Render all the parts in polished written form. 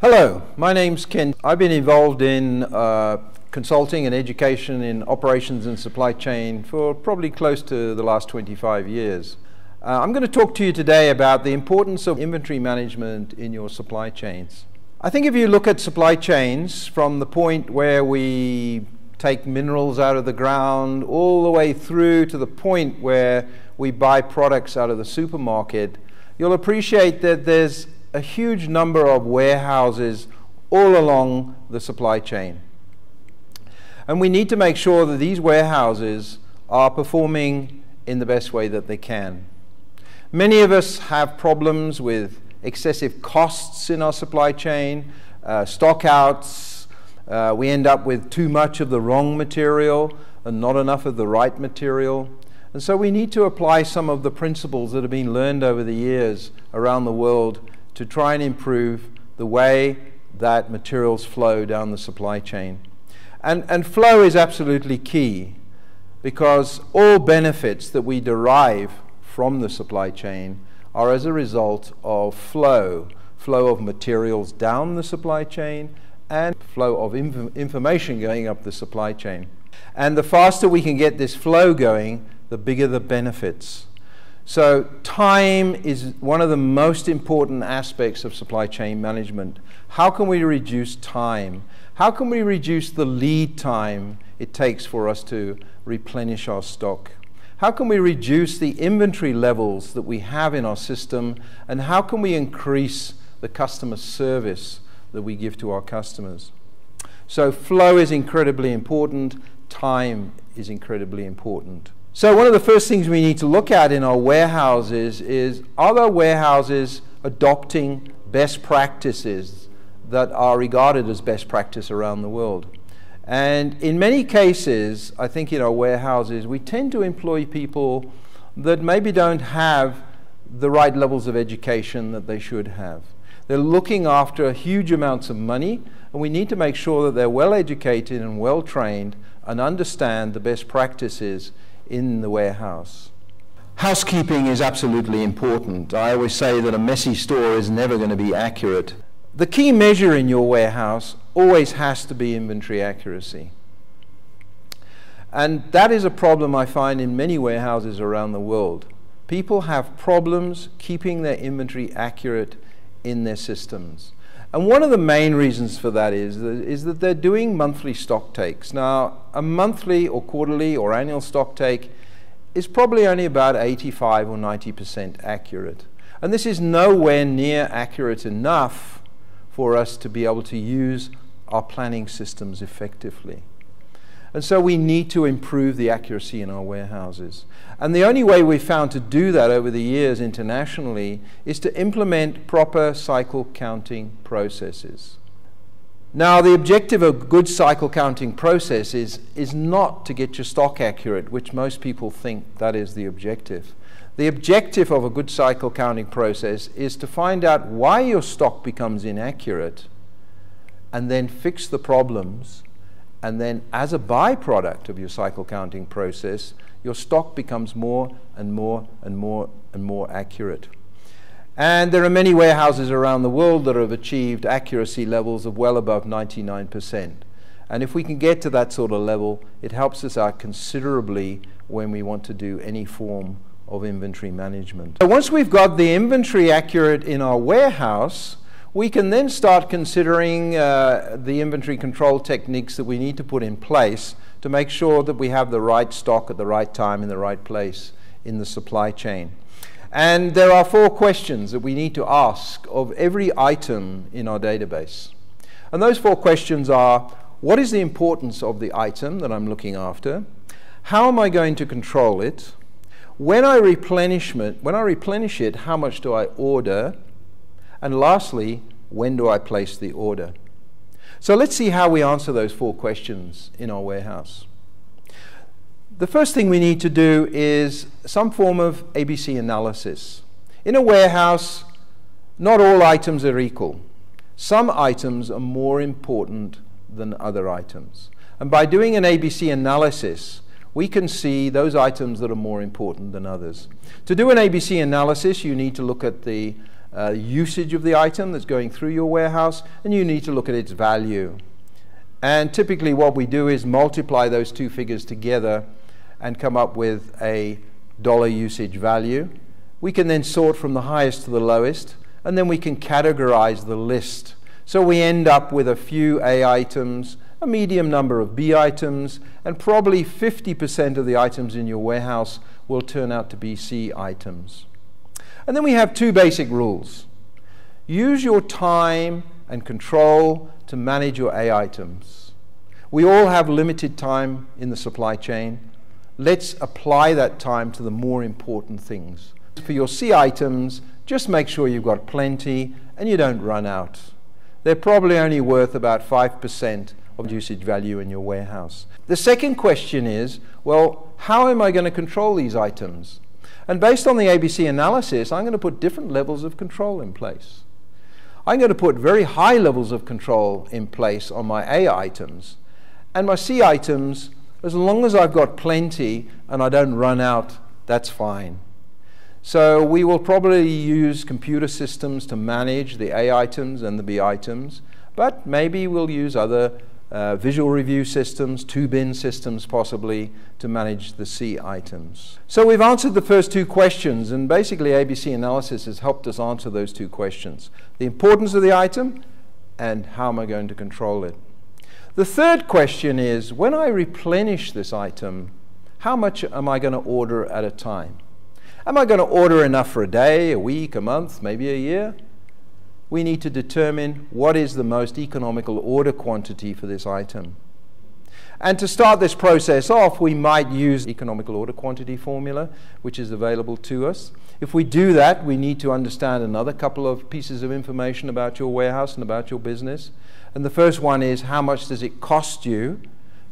Hello, my name's Ken. I've been involved in consulting and education in operations and supply chain for probably close to the last 25 years. I'm going to talk to you today about the importance of inventory management in your supply chains. I think if you look at supply chains from the point where we take minerals out of the ground all the way through to the point where we buy products out of the supermarket, you'll appreciate that there's a huge number of warehouses all along the supply chain. And we need to make sure that these warehouses are performing in the best way that they can. Many of us have problems with excessive costs in our supply chain, stockouts. We end up with too much of the wrong material and not enough of the right material. And so we need to apply some of the principles that have been learned over the years around the world to try and improve the way that materials flow down the supply chain. And flow is absolutely key, because all benefits that we derive from the supply chain are as a result of flow of materials down the supply chain and flow of information going up the supply chain. And the faster we can get this flow going, the bigger the benefits. So time is one of the most important aspects of supply chain management. How can we reduce time? How can we reduce the lead time it takes for us to replenish our stock? How can we reduce the inventory levels that we have in our system? And how can we increase the customer service that we give to our customers? So flow is incredibly important. Time is incredibly important. So one of the first things we need to look at in our warehouses is, are the warehouses adopting best practices that are regarded as best practice around the world? And in many cases, I think in our warehouses, we tend to employ people that maybe don't have the right levels of education that they should have. They're looking after huge amounts of money, and we need to make sure that they're well educated and well trained and understand the best practices in the warehouse. Housekeeping is absolutely important. I always say that a messy store is never going to be accurate. The key measure in your warehouse always has to be inventory accuracy. And that is a problem I find in many warehouses around the world. People have problems keeping their inventory accurate in their systems. And one of the main reasons for that is that they're doing monthly stock takes. Now, a monthly or quarterly or annual stock take is probably only about 85 or 90% accurate. And this is nowhere near accurate enough for us to be able to use our planning systems effectively. And so we need to improve the accuracy in our warehouses. And the only way we've found to do that over the years internationally is to implement proper cycle counting processes. Now, the objective of a good cycle counting process is not to get your stock accurate, which most people think that is the objective. The objective of a good cycle counting process is to find out why your stock becomes inaccurate and then fix the problems. And then as a byproduct of your cycle counting process, your stock becomes more and more and more and more accurate. And there are many warehouses around the world that have achieved accuracy levels of well above 99%. And if we can get to that sort of level, it helps us out considerably when we want to do any form of inventory management. So once we've got the inventory accurate in our warehouse, we can then start considering the inventory control techniques that we need to put in place to make sure that we have the right stock at the right time in the right place in the supply chain. And there are 4 questions that we need to ask of every item in our database. And those 4 questions are, what is the importance of the item that I'm looking after? How am I going to control it? When I replenish it, how much do I order? And lastly, when do I place the order? So let's see how we answer those 4 questions in our warehouse. The first thing we need to do is some form of ABC analysis. In a warehouse, not all items are equal. Some items are more important than other items. And by doing an ABC analysis, we can see those items that are more important than others. To do an ABC analysis, you need to look at the usage of the item that's going through your warehouse, and you need to look at its value. And typically what we do is multiply those two figures together and come up with a dollar usage value. We can then sort from the highest to the lowest, and then we can categorize the list. So we end up with a few A items, a medium number of B items, and probably 50% of the items in your warehouse will turn out to be C items. And then we have two basic rules. Use your time and control to manage your A items. We all have limited time in the supply chain. Let's apply that time to the more important things. For your C items, just make sure you've got plenty and you don't run out. They're probably only worth about 5% of usage value in your warehouse. The second question is, well, how am I going to control these items? And based on the ABC analysis, I'm going to put different levels of control in place. I'm going to put very high levels of control in place on my A items. And my C items, as long as I've got plenty and I don't run out, that's fine. So we will probably use computer systems to manage the A items and the B items, but maybe we'll use other visual review systems, two-bin systems possibly, to manage the C items. So we've answered the first two questions, and basically ABC analysis has helped us answer those two questions. The importance of the item and how am I going to control it. The third question is, when I replenish this item, how much am I going to order at a time? Am I going to order enough for a day, a week, a month, maybe a year? We need to determine what is the most economical order quantity for this item. And to start this process off, we might use economical order quantity formula, which is available to us. If we do that, we need to understand another couple of pieces of information about your warehouse and about your business. And the first one is, how much does it cost you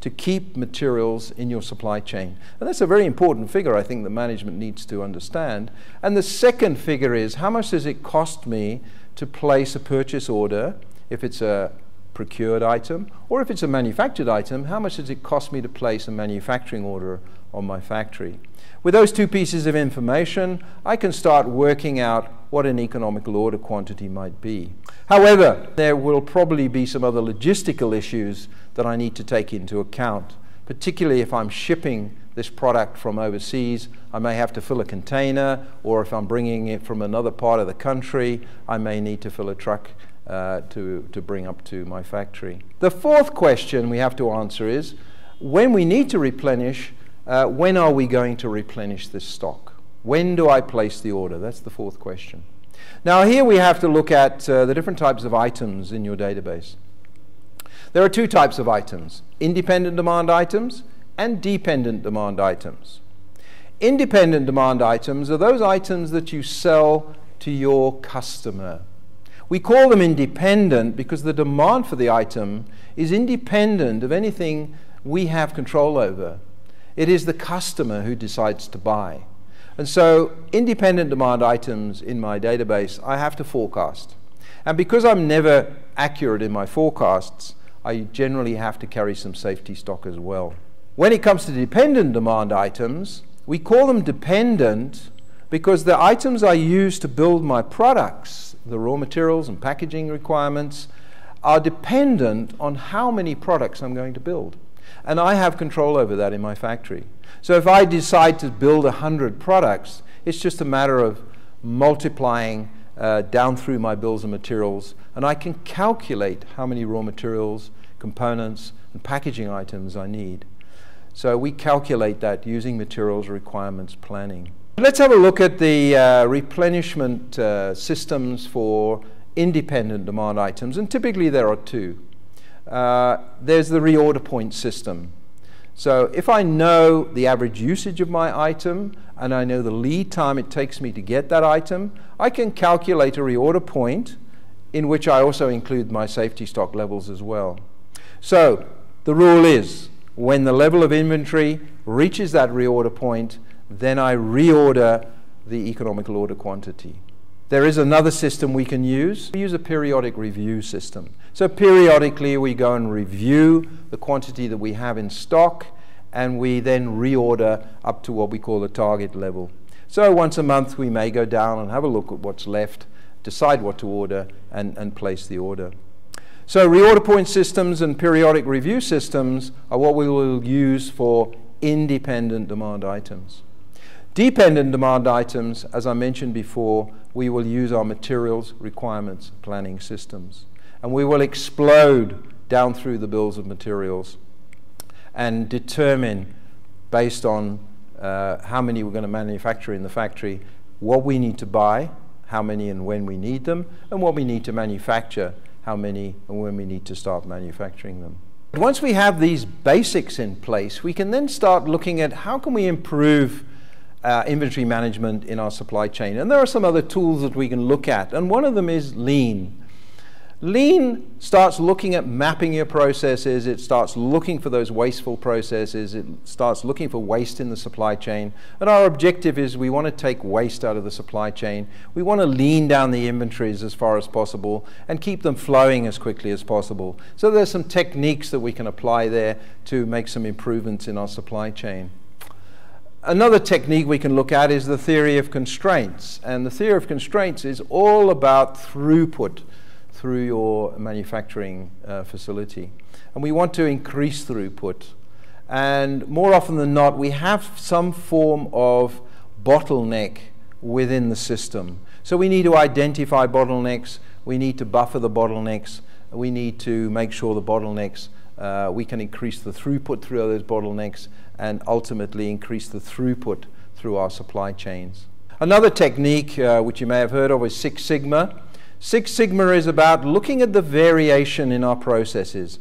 to keep materials in your supply chain? And that's a very important figure, I think, that management needs to understand. And the second figure is, how much does it cost me to place a purchase order if it's a procured item, or if it's a manufactured item, how much does it cost me to place a manufacturing order on my factory? With those two pieces of information, I can start working out what an economical order quantity might be. However, there will probably be some other logistical issues that I need to take into account, particularly if I'm shipping this product from overseas. I may have to fill a container, or if I'm bringing it from another part of the country, I may need to fill a truck to bring up to my factory. The fourth question we have to answer is, when we need to replenish, when are we going to replenish this stock? When do I place the order? That's the fourth question. Now here we have to look at the different types of items in your database. There are two types of items: independent demand items and dependent demand items. Independent demand items are those items that you sell to your customer. We call them independent because the demand for the item is independent of anything we have control over. It is the customer who decides to buy. And so independent demand items in my database, I have to forecast. And because I'm never accurate in my forecasts, I generally have to carry some safety stock as well. When it comes to dependent demand items, we call them dependent because the items I use to build my products, the raw materials and packaging requirements, are dependent on how many products I'm going to build. And I have control over that in my factory. So if I decide to build 100 products, it's just a matter of multiplying down through my bills of materials, and I can calculate how many raw materials, components, and packaging items I need. So we calculate that using materials requirements planning. Let's have a look at the replenishment systems for independent demand items, and typically there are two. There's the reorder point system. So if I know the average usage of my item and I know the lead time it takes me to get that item, I can calculate a reorder point in which I also include my safety stock levels as well. So the rule is, when the level of inventory reaches that reorder point, then I reorder the economical order quantity. There is another system we can use. We use a periodic review system. So periodically we go and review the quantity that we have in stock, and we then reorder up to what we call the target level. So once a month we may go down and have a look at what's left decide what to order, and place the order. So reorder point systems and periodic review systems are what we will use for independent demand items. Dependent demand items, as I mentioned before, we will use our materials requirements planning systems. And we will explode down through the bills of materials and determine, based on how many we're going to manufacture in the factory, what we need to buy, how many and when we need them, and what we need to manufacture, how many and when we need to start manufacturing them. Once we have these basics in place, we can then start looking at how can we improve inventory management in our supply chain. And there are some other tools that we can look at, and one of them is Lean. Lean starts looking at mapping your processes, it starts looking for those wasteful processes, it starts looking for waste in the supply chain, and our objective is we want to take waste out of the supply chain. We want to lean down the inventories as far as possible and keep them flowing as quickly as possible. So there's some techniques that we can apply there to make some improvements in our supply chain. Another technique we can look at is the theory of constraints, and the theory of constraints is all about throughput through your manufacturing facility. And we want to increase throughput. And more often than not, we have some form of bottleneck within the system. So we need to identify bottlenecks, we need to buffer the bottlenecks, we need to make sure the bottlenecks, we can increase the throughput through those bottlenecks and ultimately increase the throughput through our supply chains. Another technique which you may have heard of is Six Sigma. Six Sigma is about looking at the variation in our processes.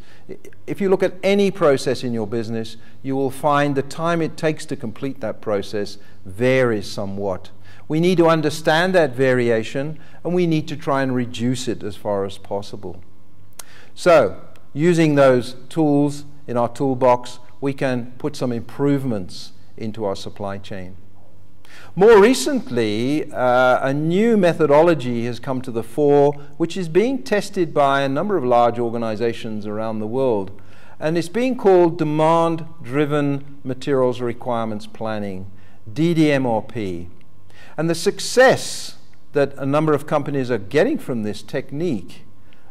If you look at any process in your business, you will find the time it takes to complete that process varies somewhat. We need to understand that variation, and we need to try and reduce it as far as possible. So, using those tools in our toolbox, we can put some improvements into our supply chain. More recently, a new methodology has come to the fore, which is being tested by a number of large organizations around the world. And it's being called Demand-Driven Materials Requirements Planning, DDMRP. And the success that a number of companies are getting from this technique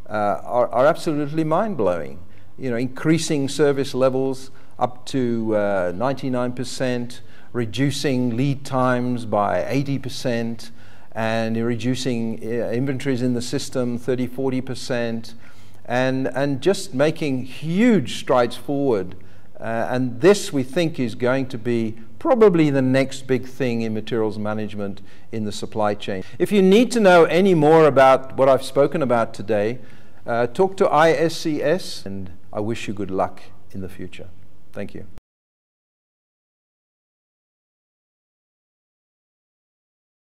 are absolutely mind-blowing. You know, increasing service levels up to 99%, reducing lead times by 80%, and reducing inventories in the system 30–40%, and just making huge strides forward. And this, we think, is going to be probably the next big thing in materials management in the supply chain. If you need to know any more about what I've spoken about today, talk to Iscs, and I wish you good luck in the future. Thank you.